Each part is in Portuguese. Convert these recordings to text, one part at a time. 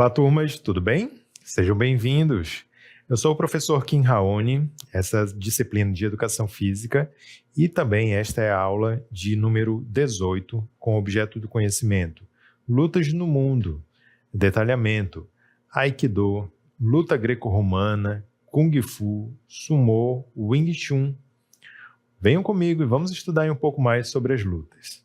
Olá, turmas, tudo bem? Sejam bem-vindos. Eu sou o professor Kim Raoni, essa disciplina de Educação Física, e também esta é a aula de número 18, com objeto do conhecimento, lutas no mundo, detalhamento, Aikido, luta greco-romana, Kung Fu, Sumô, Wing Chun. Venham comigo e vamos estudar um pouco mais sobre as lutas.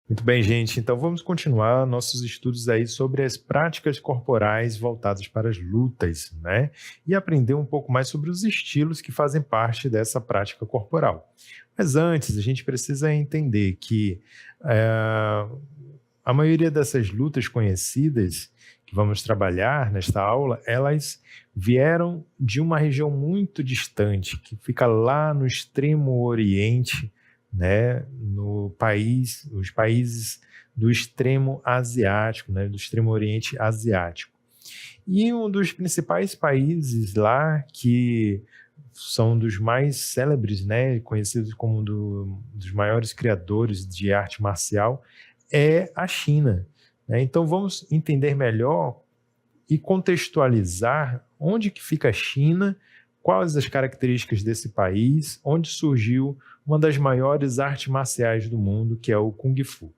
Muito bem, gente. Então vamos continuar nossos estudos aí sobre as práticas corporais voltadas para as lutas, né? E aprender um pouco mais sobre os estilos que fazem parte dessa prática corporal. Mas antes, a gente precisa entender que a maioria dessas lutas conhecidas que vamos trabalhar nesta aula, elas vieram de uma região muito distante, que fica lá no extremo oriente, né, os países do extremo asiático, né, do extremo oriente asiático. E um dos principais países lá, que são dos mais célebres, né, conhecidos como dos maiores criadores de arte marcial, é a China, né? Então vamos entender melhor e contextualizar onde que fica a China, quais as características desse país, onde surgiu uma das maiores artes marciais do mundo, que é o Kung Fu.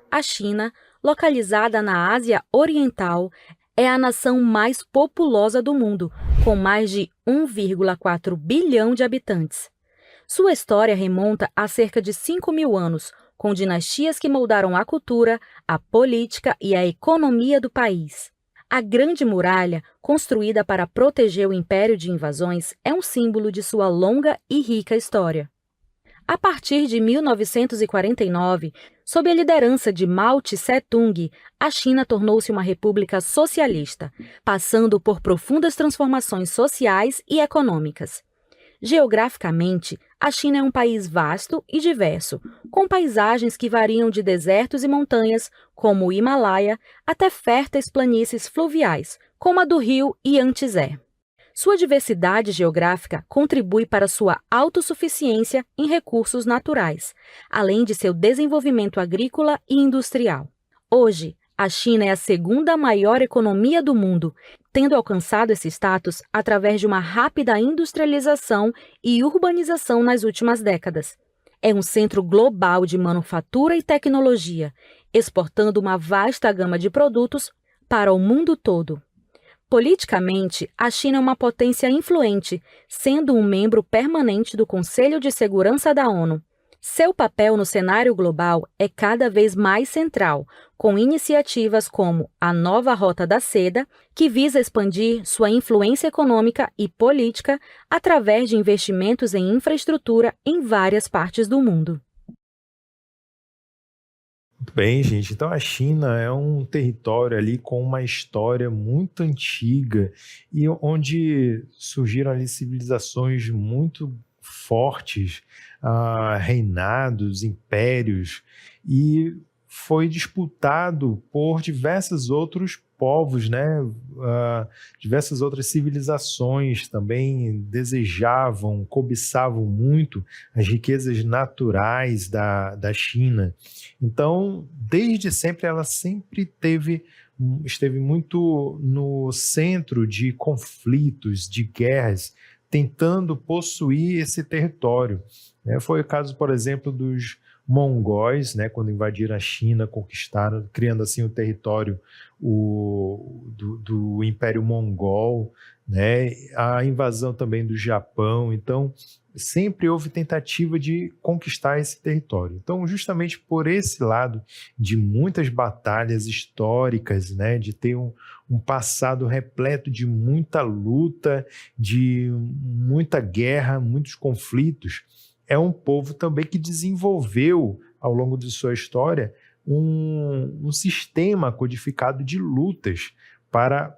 A China, localizada na Ásia Oriental, é a nação mais populosa do mundo, com mais de 1,4 bilhão de habitantes. Sua história remonta a cerca de 5.000 anos, com dinastias que moldaram a cultura, a política e a economia do país. A Grande Muralha, construída para proteger o império de invasões, é um símbolo de sua longa e rica história. A partir de 1949, sob a liderança de Mao Tse-tung, a China tornou-se uma república socialista, passando por profundas transformações sociais e econômicas. Geograficamente, a China é um país vasto e diverso, com paisagens que variam de desertos e montanhas, como o Himalaia, até férteis planícies fluviais, como a do rio Yangtze. Sua diversidade geográfica contribui para sua autossuficiência em recursos naturais, além de seu desenvolvimento agrícola e industrial. Hoje, a China é a segunda maior economia do mundo, tendo alcançado esse status através de uma rápida industrialização e urbanização nas últimas décadas. É um centro global de manufatura e tecnologia, exportando uma vasta gama de produtos para o mundo todo. Politicamente, a China é uma potência influente, sendo um membro permanente do Conselho de Segurança da ONU. Seu papel no cenário global é cada vez mais central, com iniciativas como a Nova Rota da Seda, que visa expandir sua influência econômica e política através de investimentos em infraestrutura em várias partes do mundo. Muito bem, gente. Então a China é um território ali com uma história muito antiga e onde surgiram ali civilizações muito fortes, reinados, impérios, e foi disputado por diversos outros povos, né? Diversas outras civilizações também desejavam, cobiçavam muito as riquezas naturais da China. Então, desde sempre, ela sempre esteve muito no centro de conflitos, de guerras, tentando possuir esse território. Foi o caso, por exemplo, dos mongóis, né, quando invadiram a China, conquistaram, criando assim o território do Império Mongol, né, a invasão também do Japão. Então, sempre houve tentativa de conquistar esse território. Então, justamente por esse lado de muitas batalhas históricas, né, de ter um passado repleto de muita luta, de muita guerra, muitos conflitos, é um povo também que desenvolveu, ao longo de sua história, um sistema codificado de lutas para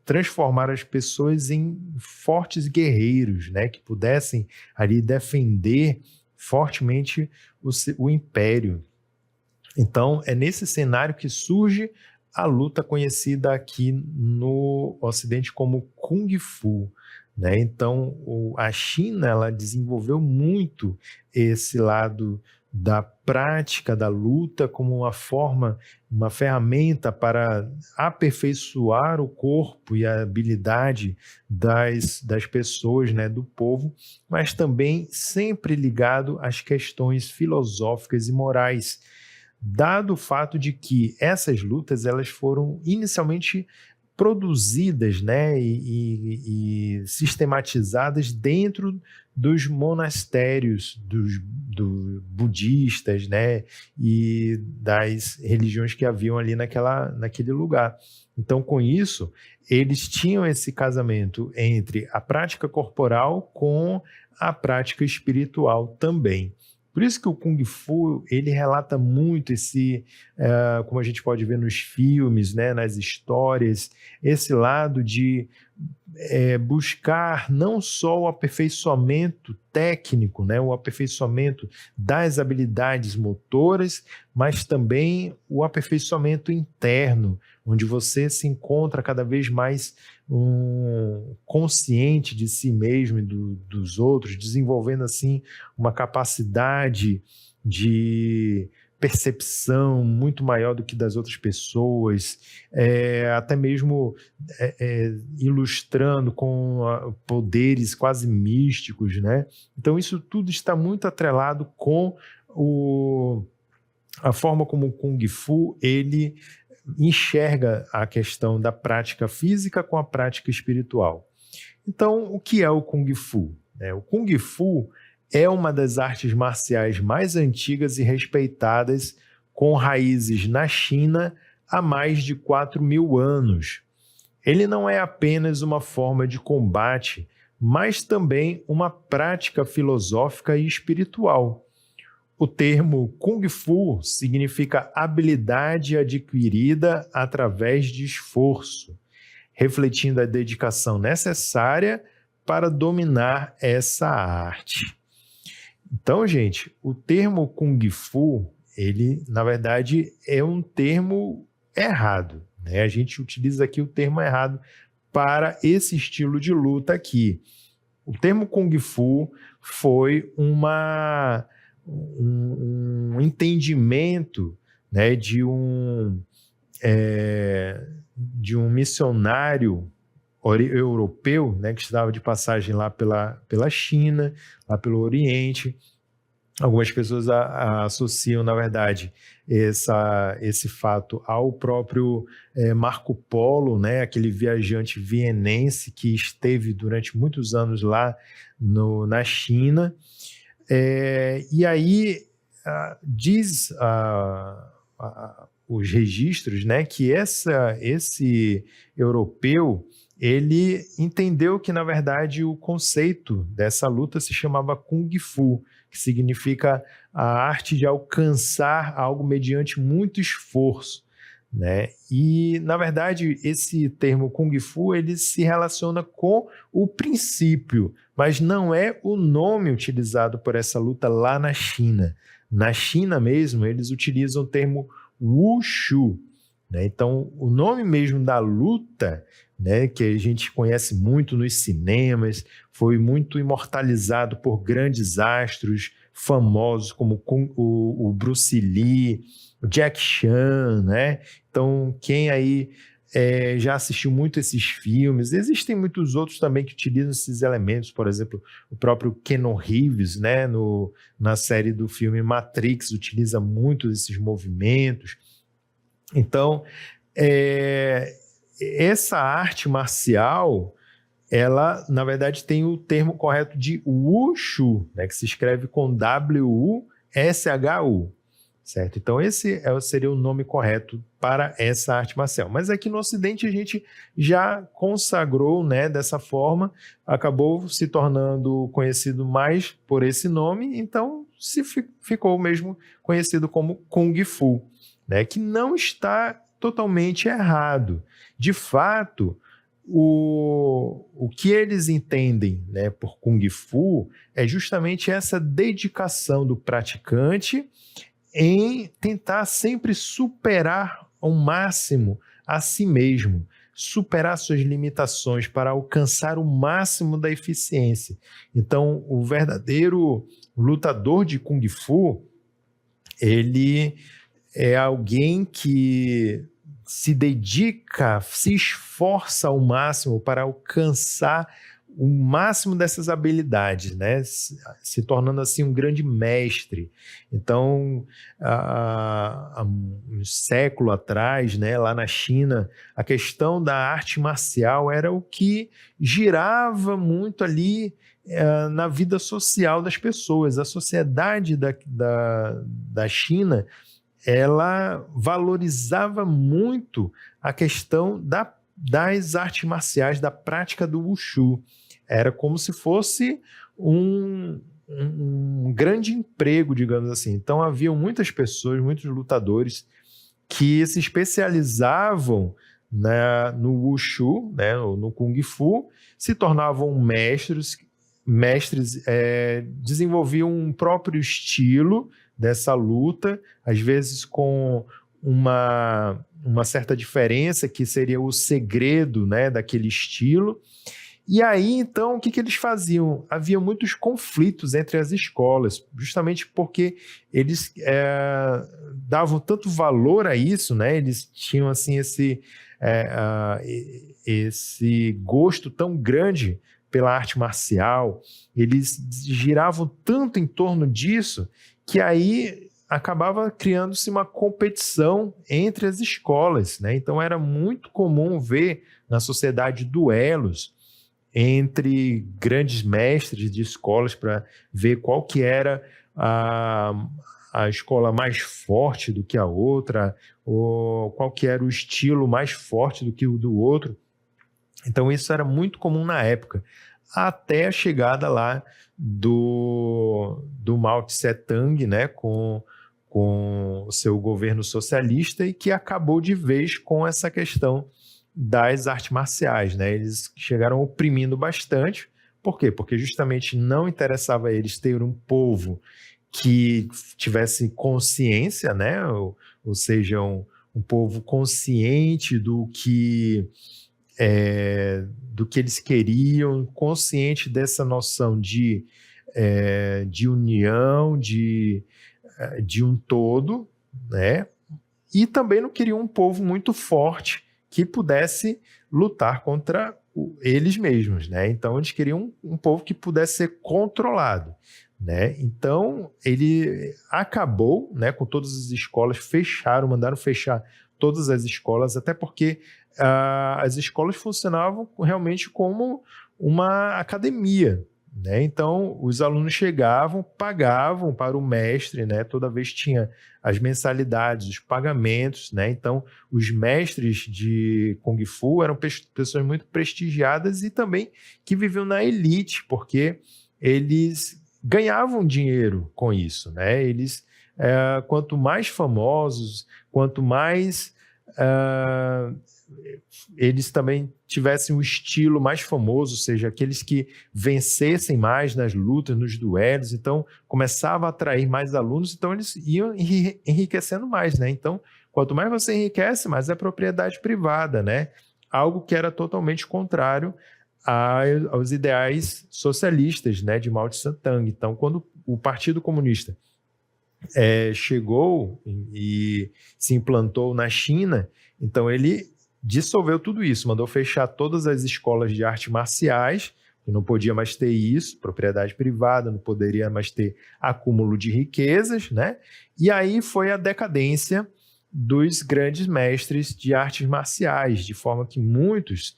transformar as pessoas em fortes guerreiros, né, que pudessem ali defender fortemente o império. Então, é nesse cenário que surge a luta conhecida aqui no Ocidente como Kung Fu, né? Então, a China ela desenvolveu muito esse lado da prática da luta como uma ferramenta para aperfeiçoar o corpo e a habilidade das pessoas, né, do povo, mas também sempre ligado às questões filosóficas e morais, dado o fato de que essas lutas elas foram inicialmente produzidas, né, e sistematizadas dentro dos monastérios do budistas, né, e das religiões que haviam ali naquele lugar. Então, com isso, eles tinham esse casamento entre a prática corporal com a prática espiritual também. Por isso que o Kung Fu, ele relata muito como a gente pode ver nos filmes, né, nas histórias, esse lado de buscar não só o aperfeiçoamento técnico, né, o aperfeiçoamento das habilidades motoras, mas também o aperfeiçoamento interno, onde você se encontra cada vez mais consciente de si mesmo e dos outros, desenvolvendo assim uma capacidade de percepção muito maior do que das outras pessoas, até mesmo ilustrando com poderes quase místicos, né? Então isso tudo está muito atrelado com a forma como o Kung Fu ele enxerga a questão da prática física com a prática espiritual. Então, o que é o Kung Fu? O Kung Fu é uma das artes marciais mais antigas e respeitadas, com raízes na China há mais de 4.000 anos. Ele não é apenas uma forma de combate, mas também uma prática filosófica e espiritual. O termo Kung Fu significa habilidade adquirida através de esforço, refletindo a dedicação necessária para dominar essa arte. Então, gente, o termo Kung Fu, ele, na verdade, é um termo errado, né? A gente utiliza aqui o termo errado para esse estilo de luta aqui. O termo Kung Fu foi um entendimento, né, de um missionário europeu, né, que estava de passagem lá pela China, lá pelo Oriente. Algumas pessoas associam, na verdade, esse fato ao próprio Marco Polo, né, aquele viajante vienense que esteve durante muitos anos lá na China. E aí diz os registros, né, que esse europeu ele entendeu que, na verdade, o conceito dessa luta se chamava Kung Fu, que significa a arte de alcançar algo mediante muito esforço, né? E, na verdade, esse termo Kung Fu ele se relaciona com o princípio, mas não é o nome utilizado por essa luta lá na China. Na China mesmo, eles utilizam o termo Wushu, né? Então, o nome mesmo da luta, né, que a gente conhece muito nos cinemas, foi muito imortalizado por grandes astros famosos como o Bruce Lee, o Jack Chan, né? Então, quem aí já assistiu muito esses filmes, existem muitos outros também que utilizam esses elementos, por exemplo, o próprio Keanu Reeves, né, na série do filme Matrix, utiliza muito desses movimentos. Então, essa arte marcial, ela, na verdade, tem o termo correto de Wushu, né, que se escreve com W-U-S-H-U, certo? Então, esse seria o nome correto para essa arte marcial. Mas aqui no Ocidente a gente já consagrou, né, dessa forma, acabou se tornando conhecido mais por esse nome, então ficou mesmo conhecido como Kung Fu, né, que não está totalmente errado. De fato, o que eles entendem, né, por Kung Fu é justamente essa dedicação do praticante em tentar sempre superar ao máximo a si mesmo, superar suas limitações, para alcançar o máximo da eficiência. Então, o verdadeiro lutador de Kung Fu, ele é alguém que se dedica, se esforça ao máximo para alcançar o máximo dessas habilidades, né? Se tornando assim um grande mestre. Então, há um século atrás, né, lá na China, a questão da arte marcial era o que girava muito ali na vida social das pessoas. A sociedade da China, ela valorizava muito a questão das artes marciais, da prática do Wushu. Era como se fosse um grande emprego, digamos assim. Então, havia muitas pessoas, muitos lutadores que se especializavam no Wushu, né, no Kung Fu, se tornavam mestres, desenvolviam um próprio estilo dessa luta, às vezes com uma certa diferença, que seria o segredo, né, daquele estilo. E aí, então, o que eles faziam? Havia muitos conflitos entre as escolas, justamente porque eles davam tanto valor a isso, né? Eles tinham assim, esse gosto tão grande pela arte marcial, eles giravam tanto em torno disso, que aí acabava criando-se uma competição entre as escolas, né? Então era muito comum ver na sociedade duelos entre grandes mestres de escolas para ver qual que era a escola mais forte do que a outra, ou qual que era o estilo mais forte do que o do outro. Então isso era muito comum na época, até a chegada lá do Mao Tse-tung, né, com o seu governo socialista, e que acabou de vez com essa questão das artes marciais, né? Eles chegaram oprimindo bastante. Por quê? Porque justamente não interessava a eles ter um povo que tivesse consciência, né? Ou seja, um povo consciente do que eles queriam, consciente dessa noção de união, de um todo, né? E também não queriam um povo muito forte que pudesse lutar contra eles mesmos, né? Então, eles queriam um povo que pudesse ser controlado, né? Então, ele acabou, né, com todas as escolas, mandaram fechar todas as escolas, até porque as escolas funcionavam realmente como uma academia, né? Então, os alunos chegavam, pagavam para o mestre, né? Toda vez tinha as mensalidades, os pagamentos, né? Então, os mestres de Kung Fu eram pessoas muito prestigiadas e também que viviam na elite, porque eles ganhavam dinheiro com isso, né? Eles, quanto mais famosos, quanto mais eles também tivessem um estilo mais famoso, ou seja, aqueles que vencessem mais nas lutas, nos duelos, então começava a atrair mais alunos, então eles iam enriquecendo mais, né? Então, quanto mais você enriquece, mais é propriedade privada, né? Algo que era totalmente contrário aos ideais socialistas, né, de Mao Tse-tung. Então, quando o Partido Comunista chegou e se implantou na China, então ele dissolveu tudo isso, mandou fechar todas as escolas de artes marciais, que não podia mais ter isso, propriedade privada, não poderia mais ter acúmulo de riquezas, né? E aí foi a decadência dos grandes mestres de artes marciais, de forma que muitos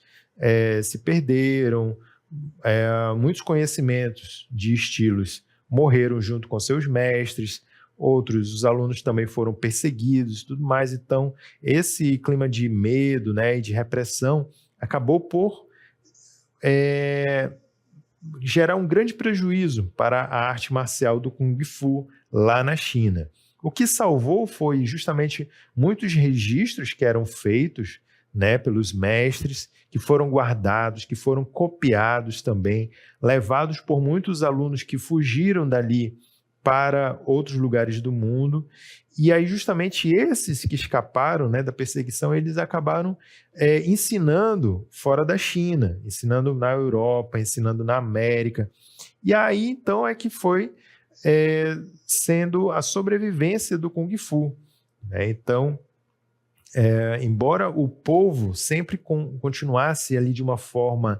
se perderam, muitos conhecimentos de estilos morreram junto com seus mestres, os alunos também foram perseguidos e tudo mais. Então, esse clima de medo, né, e de repressão acabou por gerar um grande prejuízo para a arte marcial do Kung Fu lá na China. O que salvou foi justamente muitos registros que eram feitos, né, pelos mestres, que foram guardados, que foram copiados também, levados por muitos alunos que fugiram dali para outros lugares do mundo. E aí, justamente, esses que escaparam, né, da perseguição, eles acabaram ensinando fora da China, ensinando na Europa, ensinando na América. E aí, então, é que foi sendo a sobrevivência do Kung Fu, né? Então, embora o povo sempre continuasse ali de uma forma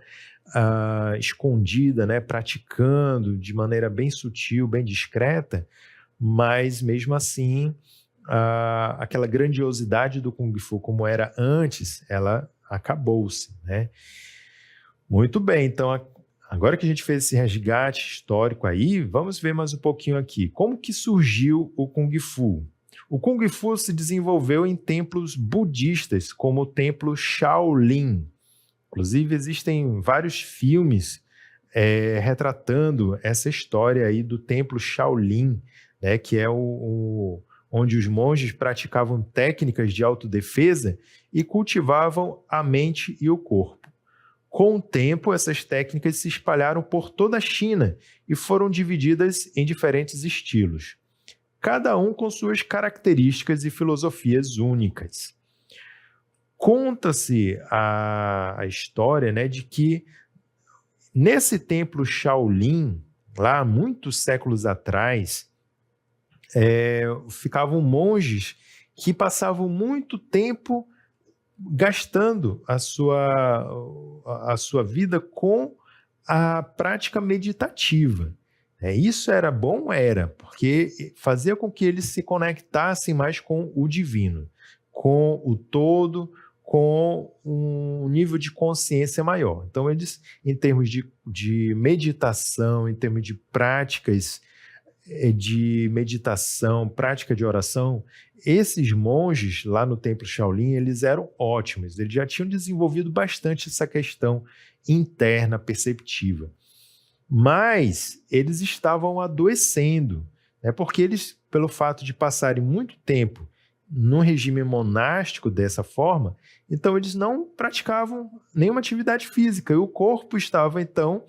escondida, né, praticando de maneira bem sutil, bem discreta, mas mesmo assim, aquela grandiosidade do Kung Fu como era antes, ela acabou-se, né? Muito bem, então agora que a gente fez esse resgate histórico aí, vamos ver mais um pouquinho aqui. Como que surgiu o Kung Fu? O Kung Fu se desenvolveu em templos budistas, como o templo Shaolin. Inclusive, existem vários filmes retratando essa história aí do templo Shaolin, né, que é onde os monges praticavam técnicas de autodefesa e cultivavam a mente e o corpo. Com o tempo, essas técnicas se espalharam por toda a China e foram divididas em diferentes estilos, cada um com suas características e filosofias únicas. Conta-se a história, né, de que nesse templo Shaolin, lá há muitos séculos atrás, ficavam monges que passavam muito tempo gastando a sua vida com a prática meditativa. Isso era bom? Era, porque fazia com que eles se conectassem mais com o divino, com o todo, com um nível de consciência maior. Então, eles, em termos de meditação, em termos de práticas de meditação, prática de oração, esses monges lá no templo Shaolin, eles eram ótimos, eles já tinham desenvolvido bastante essa questão interna, perceptiva. Mas eles estavam adoecendo, né? Porque eles, pelo fato de passarem muito tempo num regime monástico dessa forma, então eles não praticavam nenhuma atividade física, e o corpo estava, então,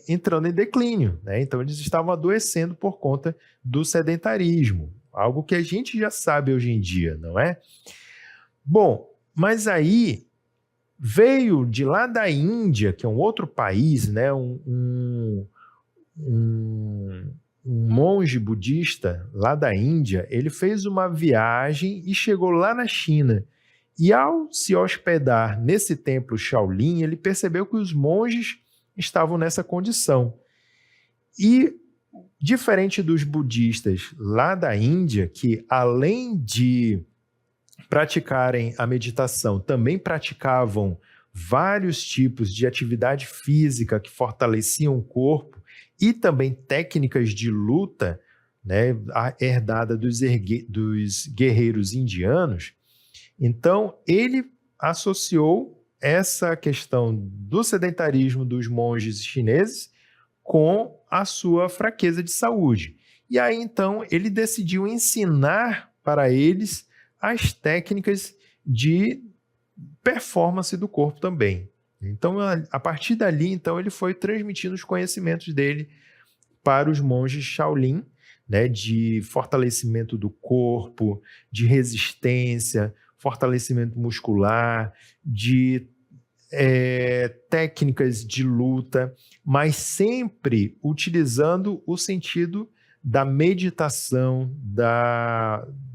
entrando em declínio, né? Então eles estavam adoecendo por conta do sedentarismo, algo que a gente já sabe hoje em dia, não é? Bom, mas aí veio de lá da Índia, que é um outro país, né? Um monge budista lá da Índia, ele fez uma viagem e chegou lá na China. E ao se hospedar nesse templo Shaolin, ele percebeu que os monges estavam nessa condição. E, diferente dos budistas lá da Índia, que além de praticarem a meditação, também praticavam vários tipos de atividade física que fortaleciam o corpo e também técnicas de luta, né, herdada dos guerreiros indianos. Então, ele associou essa questão do sedentarismo dos monges chineses com a sua fraqueza de saúde. E aí, então, ele decidiu ensinar para eles as técnicas de performance do corpo também. Então, a partir dali, então, ele foi transmitindo os conhecimentos dele para os monges Shaolin, né, de fortalecimento do corpo, de resistência, fortalecimento muscular, de técnicas de luta, mas sempre utilizando o sentido da meditação,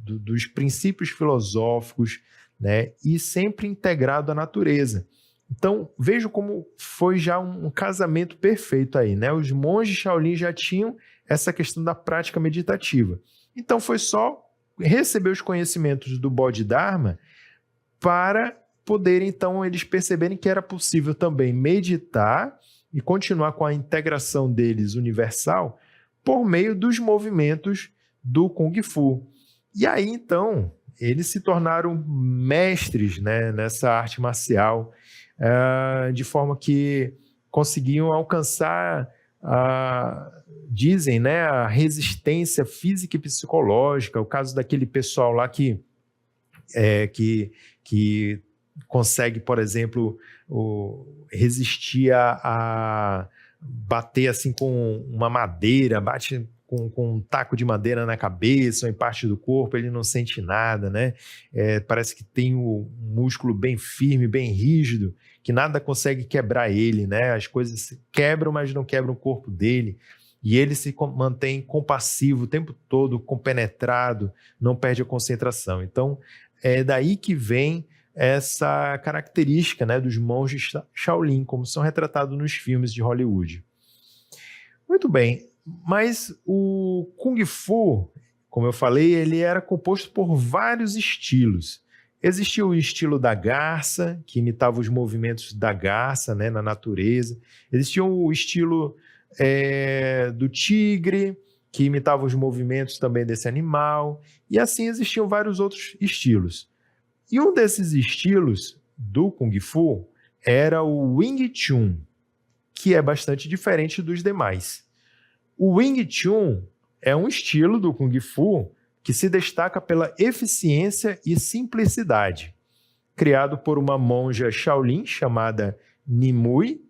dos princípios filosóficos, né, e sempre integrado à natureza. Então, vejo como foi já um casamento perfeito aí, né? Os monges Shaolin já tinham essa questão da prática meditativa. Então, foi só receber os conhecimentos do Bodhidharma para poderem, então, eles perceberem que era possível também meditar e continuar com a integração deles universal por meio dos movimentos do Kung Fu. E aí, então, eles se tornaram mestres, né, nessa arte marcial, de forma que conseguiam alcançar, dizem, né, a resistência física e psicológica. O caso daquele pessoal lá que consegue, por exemplo, resistir bater assim com uma madeira, bate com um taco de madeira na cabeça ou em parte do corpo, ele não sente nada, né? Parece que tem um músculo bem firme, bem rígido, que nada consegue quebrar ele, né? As coisas se quebram, mas não quebram o corpo dele. E ele se mantém compassivo o tempo todo, compenetrado, não perde a concentração. Então, é daí que vem essa característica, né, dos monges Shaolin, como são retratados nos filmes de Hollywood. Muito bem, mas o Kung Fu, como eu falei, ele era composto por vários estilos. Existia o estilo da garça, que imitava os movimentos da garça, né, na natureza. Existia o estilo do tigre, que imitava os movimentos também desse animal. E assim existiam vários outros estilos. E um desses estilos do Kung Fu era o Wing Chun, que é bastante diferente dos demais. O Wing Chun é um estilo do Kung Fu que se destaca pela eficiência e simplicidade. Criado por uma monja Shaolin chamada Nimue,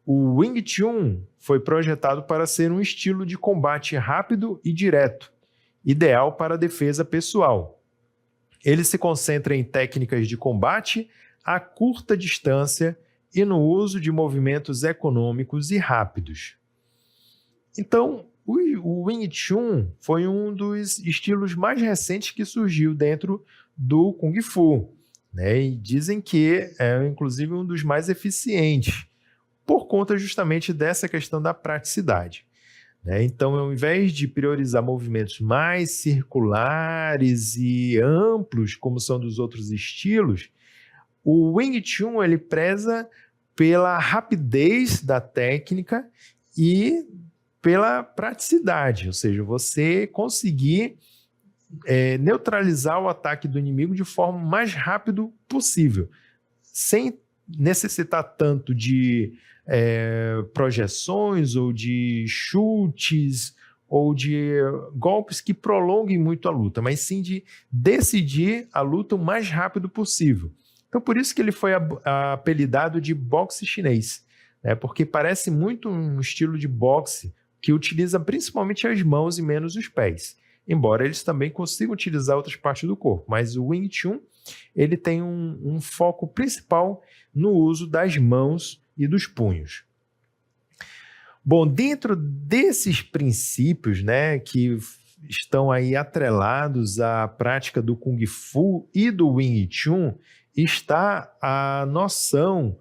o Wing Chun foi projetado para ser um estilo de combate rápido e direto, ideal para a defesa pessoal. Ele se concentra em técnicas de combate a curta distância e no uso de movimentos econômicos e rápidos. Então, o Wing Chun foi um dos estilos mais recentes que surgiu dentro do Kung Fu, né? E dizem que é, inclusive, um dos mais eficientes, por conta justamente dessa questão da praticidade. Então, ao invés de priorizar movimentos mais circulares e amplos, como são dos outros estilos, o Wing Chun ele preza pela rapidez da técnica e pela praticidade, ou seja, você conseguir neutralizar o ataque do inimigo de forma mais rápido possível, sem necessitar tanto de projeções ou de chutes ou de golpes que prolonguem muito a luta, mas sim de decidir a luta o mais rápido possível. Então, por isso que ele foi apelidado de boxe chinês, né? Porque parece muito um estilo de boxe que utiliza principalmente as mãos e menos os pés, embora eles também consigam utilizar outras partes do corpo, mas o Wing Chun ele tem um foco principal no uso das mãos e dos punhos. Bom, dentro desses princípios, né, que estão aí atrelados à prática do Kung Fu e do Wing Chun, está a noção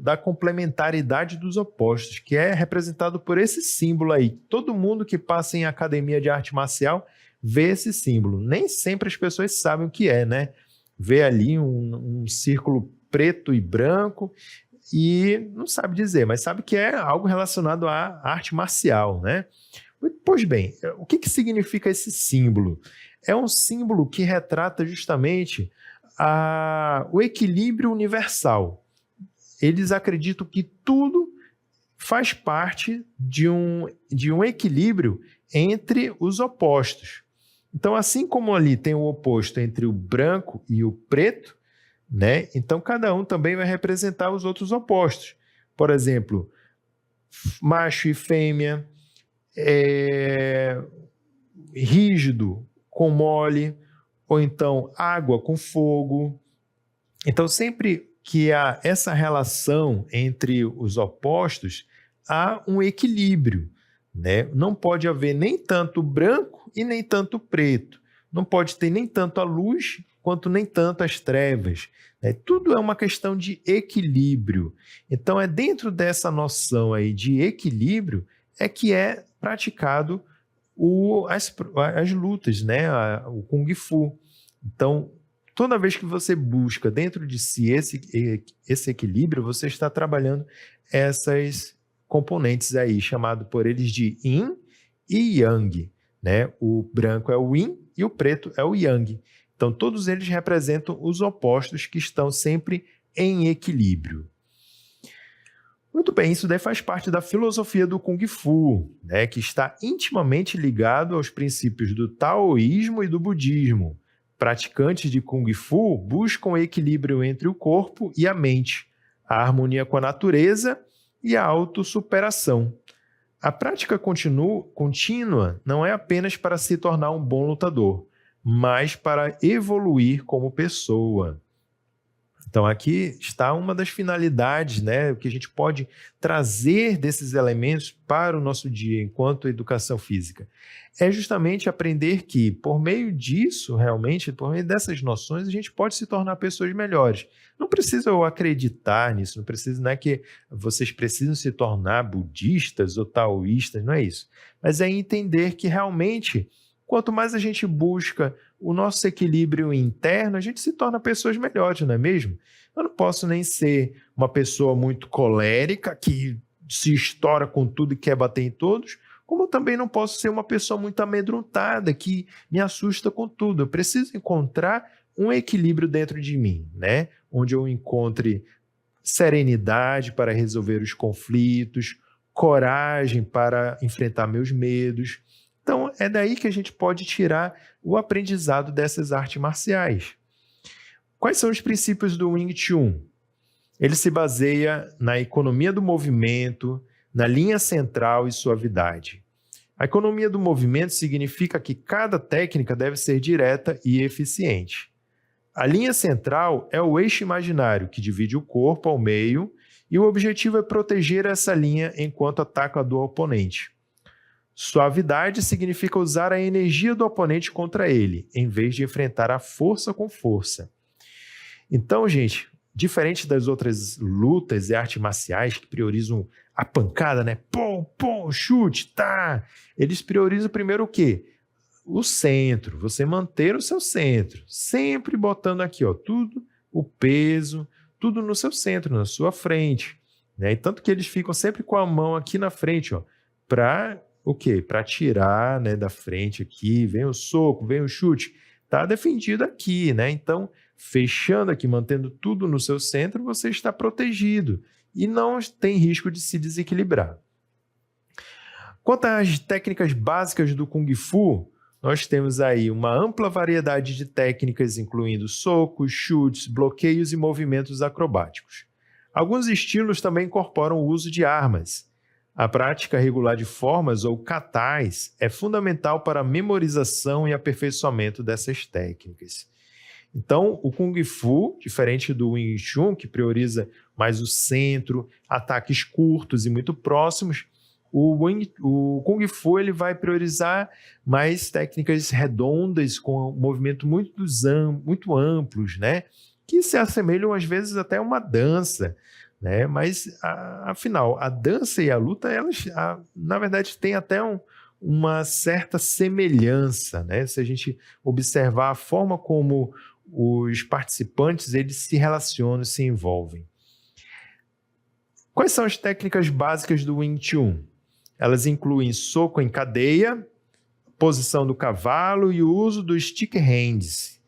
da complementaridade dos opostos, que é representado por esse símbolo aí. Todo mundo que passa em academia de arte marcial vê esse símbolo. Nem sempre as pessoas sabem o que é, né? Vê ali um círculo preto e branco e não sabe dizer, mas sabe que é algo relacionado à arte marcial, né? Pois bem, o que significa esse símbolo? É um símbolo que retrata justamente o equilíbrio universal. Eles acreditam que tudo faz parte de um equilíbrio entre os opostos. Então, assim como ali tem o oposto entre o branco e o preto, né? Então, cada um também vai representar os outros opostos. Por exemplo, macho e fêmea, rígido com mole, ou então água com fogo. Então, sempre que há essa relação entre os opostos, há um equilíbrio, né? Não pode haver nem tanto branco e nem tanto preto. Não pode ter nem tanto a luz quanto nem tanto as trevas. Né? Tudo é uma questão de equilíbrio. Então, é dentro dessa noção aí de equilíbrio é que é praticado as lutas, né? O Kung Fu. Então, toda vez que você busca dentro de si esse equilíbrio, você está trabalhando essas componentes aí, chamado por eles de Yin e Yang, né? O branco é o Yin e o preto é o Yang. Então, todos eles representam os opostos que estão sempre em equilíbrio. Muito bem, isso daí faz parte da filosofia do Kung Fu, né? Que está intimamente ligado aos princípios do taoísmo e do budismo. Praticantes de Kung Fu buscam o equilíbrio entre o corpo e a mente, a harmonia com a natureza e a autossuperação. A prática contínua não é apenas para se tornar um bom lutador, mas para evoluir como pessoa. Então, aqui está uma das finalidades, né, que a gente pode trazer desses elementos para o nosso dia enquanto educação física. É justamente aprender que, por meio disso, realmente, por meio dessas noções, a gente pode se tornar pessoas melhores. Não precisa eu acreditar nisso, não é que vocês precisam se tornar budistas ou taoístas, não é isso. Mas é entender que realmente, quanto mais a gente busca o nosso equilíbrio interno, a gente se torna pessoas melhores, não é mesmo? Eu não posso nem ser uma pessoa muito colérica, que se estoura com tudo e quer bater em todos, como eu também não posso ser uma pessoa muito amedrontada, que me assusta com tudo. Eu preciso encontrar um equilíbrio dentro de mim, né? Onde eu encontre serenidade para resolver os conflitos, coragem para enfrentar meus medos. Então, é daí que a gente pode tirar o aprendizado dessas artes marciais. Quais são os princípios do Wing Chun? Ele se baseia na economia do movimento, na linha central e suavidade. A economia do movimento significa que cada técnica deve ser direta e eficiente. A linha central é o eixo imaginário que divide o corpo ao meio e o objetivo é proteger essa linha enquanto ataca a do oponente. Suavidade significa usar a energia do oponente contra ele, em vez de enfrentar a força com força. Então, gente, diferente das outras lutas e artes marciais que priorizam a pancada, né? Pum, pum, chute, tá! Eles priorizam primeiro o quê? O centro, você manter o seu centro, sempre botando aqui, ó, tudo, o peso, tudo no seu centro, na sua frente, né? E tanto que eles ficam sempre com a mão aqui na frente, ó, para o quê? Para tirar, né, da frente aqui, vem o soco, vem o chute, tá defendido aqui, né? Então, fechando aqui, mantendo tudo no seu centro, você está protegido e não tem risco de se desequilibrar. Quanto às técnicas básicas do Kung Fu, nós temos aí uma ampla variedade de técnicas, incluindo socos, chutes, bloqueios e movimentos acrobáticos. Alguns estilos também incorporam o uso de armas. A prática regular de formas, ou katais, é fundamental para a memorização e aperfeiçoamento dessas técnicas. Então, o Kung Fu, diferente do Wing Chun, que prioriza mais o centro, ataques curtos e muito próximos, o Kung Fu ele vai priorizar mais técnicas redondas, com movimento muito amplos, né? Que se assemelham às vezes até a uma dança, né? Mas, afinal, a dança e a luta, elas, na verdade, têm até uma certa semelhança, né? Se a gente observar a forma como os participantes eles se relacionam, se envolvem. Quais são as técnicas básicas do Wing Chun? Elas incluem soco em cadeia, posição do cavalo e o uso do stick hands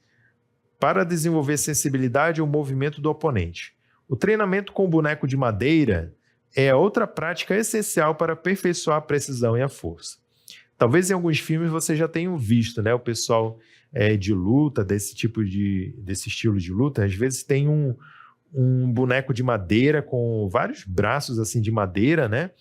para desenvolver sensibilidade ao movimento do oponente. O treinamento com boneco de madeira é outra prática essencial para aperfeiçoar a precisão e a força. Talvez em alguns filmes você já tenha visto, né? O pessoal de luta, desse estilo de luta, às vezes tem um boneco de madeira com vários braços assim de madeira, né?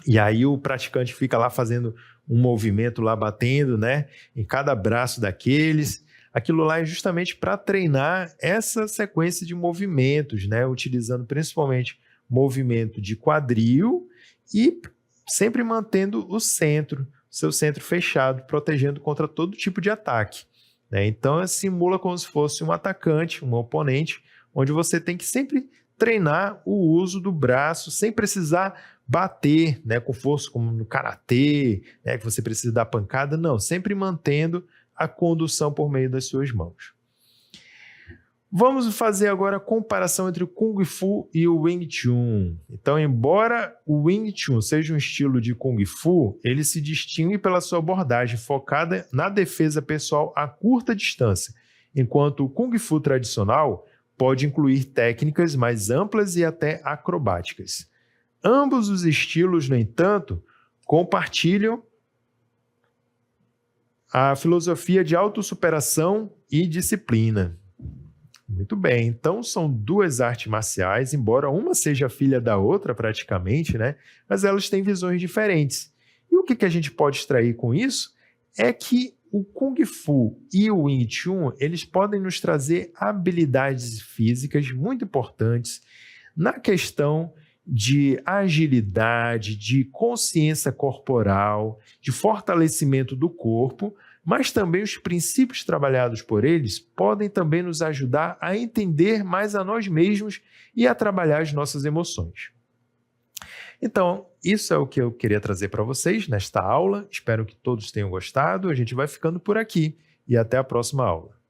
E aí o praticante fica lá fazendo um movimento lá, batendo, né, em cada braço daqueles. Aquilo lá é justamente para treinar essa sequência de movimentos, né, utilizando principalmente movimento de quadril e sempre mantendo o centro, seu centro fechado, protegendo contra todo tipo de ataque, né? Então, simula como se fosse um atacante, um oponente, onde você tem que sempre treinar o uso do braço sem precisar bater, né, com força, como no karatê, né, que você precisa dar pancada. Não, sempre mantendo a condução por meio das suas mãos. Vamos fazer agora a comparação entre o Kung Fu e o Wing Chun. Então, embora o Wing Chun seja um estilo de Kung Fu, ele se distingue pela sua abordagem focada na defesa pessoal a curta distância, enquanto o Kung Fu tradicional pode incluir técnicas mais amplas e até acrobáticas. Ambos os estilos, no entanto, compartilham a filosofia de autossuperação e disciplina. Muito bem, então são duas artes marciais, embora uma seja filha da outra praticamente, né? Mas elas têm visões diferentes. E o que a gente pode extrair com isso é que o Kung Fu e o Wing Chun, eles podem nos trazer habilidades físicas muito importantes na questão de agilidade, de consciência corporal, de fortalecimento do corpo, mas também os princípios trabalhados por eles podem também nos ajudar a entender mais a nós mesmos e a trabalhar as nossas emoções. Então, isso é o que eu queria trazer para vocês nesta aula. Espero que todos tenham gostado. A gente vai ficando por aqui e até a próxima aula.